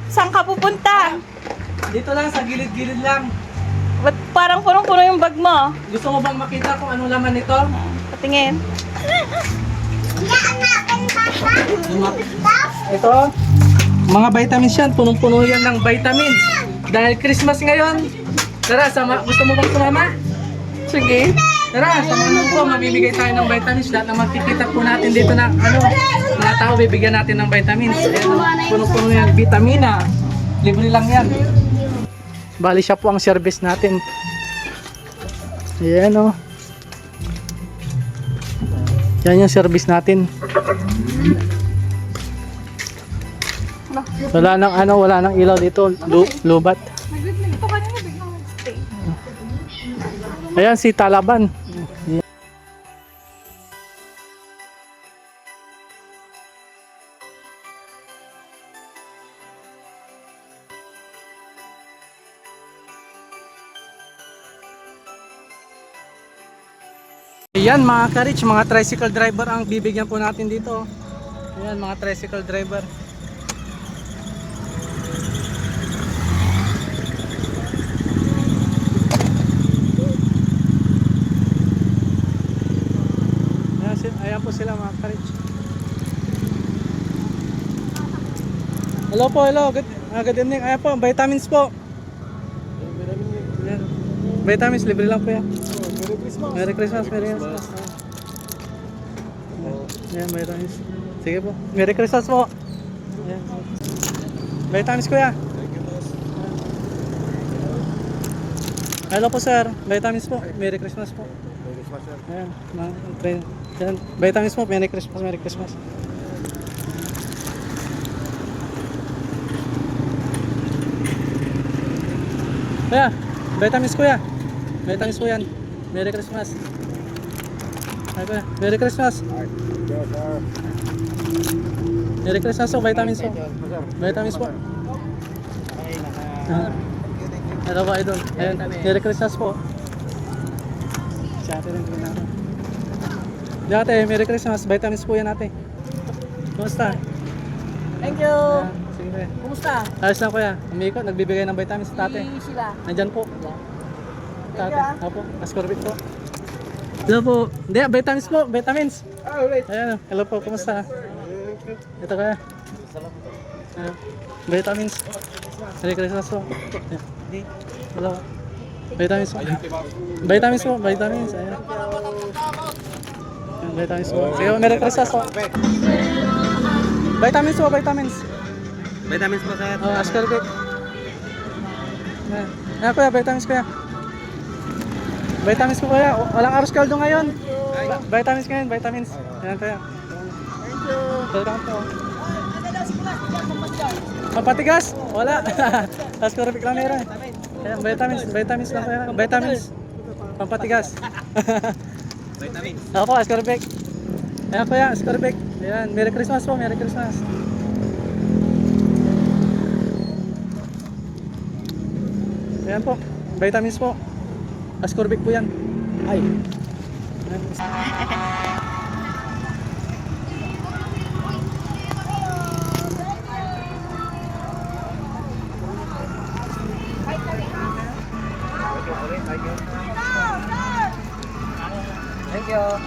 Saan ka pupunta? Dito lang, sa gilid-gilid lang. Ba't parang punong-puno yung bag mo? Gusto mo bang makita kung anong laman nito? Patingin. Ito, mga vitamins yan. Punong-puno yan ng vitamins. Dahil Christmas ngayon. Tara, gusto mo bang sumama? Sige. Tara, samahan mo po. Mamimigay tayo ng vitamins. Lahat na makikita po natin dito na mga tao, bibigyan natin ng vitamins. Ayan, punong-puno yan. Vitamina. Libre lang yan. Bali siya po ang service natin. Ayan o. Yan yung service natin. Wala nang ilaw dito. Lubat. Ayan si Talaban. Ayan mga ka-rich, mga tricycle driver ang bibigyan po natin dito. Ayan mga tricycle driver. Ayan po sila mga ka-rich. Hello po, hello. Good evening. Ayan po, vitamins po. Ayan. Vitamins, libre lang po yan. Merry Christmas. Merry Christmas. Ayan, vitamins. Sige po. Merry Christmas po. Ayan. Vitamins kuya. Hello po sir. Vitamins po. Merry Christmas po. Ayan. Ayan. Vitamins po. Merry Christmas. Merry Christmas. Kuya. Vitamins kuya. Vitamins po yan. Merry Christmas. Ay kuya. Merry Christmas. Merry Christmas po. Vitamins po. Vitamins po. Hello po idol. Ayan. Merry Christmas po. Si ate rin din natin. Dati, Merry Christmas. Vitamins po yan ate. Kumusta? Thank you. Ayan, sige kuya. Kumusta? Ayos lang kuya. Umikot, nagbibigay ng vitamins sa tate. Sila. Nandyan po. Tate. Opo. Ascorbate po. Hello po. Hindi, vitamins po. Vitamins. Ayan. Hello po. Kumusta? Ito kaya. Ayan. Vitamins. Merry Christmas po. Ayan. Hello. Vitamins po. Vitamins po. Vitamins. Ayan. Ayan, vitamins po. Sige, Merry Christmas po. Vitamins po. Vitamins. Vitamins po sir. Oh, ascorbate. Ayan. Ayan kuya. Vitamins kuya. Vitamins po kuya. Walang arroz caldo ngayon. Vitamins ngayon. Vitamins. Ayan kuya. Thank you. Welcome po. Papatigas? Wala. Ascorbate lang meron. Ayan, vitamins. Vitamins lang kuya. Vitamins. Pampatigas. Vitamins. Ako po, ascorbate. Ayan kuya, ascorbate. Ayan, Merry Christmas po. Merry Christmas. Ayan po. Vitamins po. Ascorbate po yan. Ay. Thank you.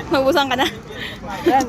Magbusan ka na. Ayan.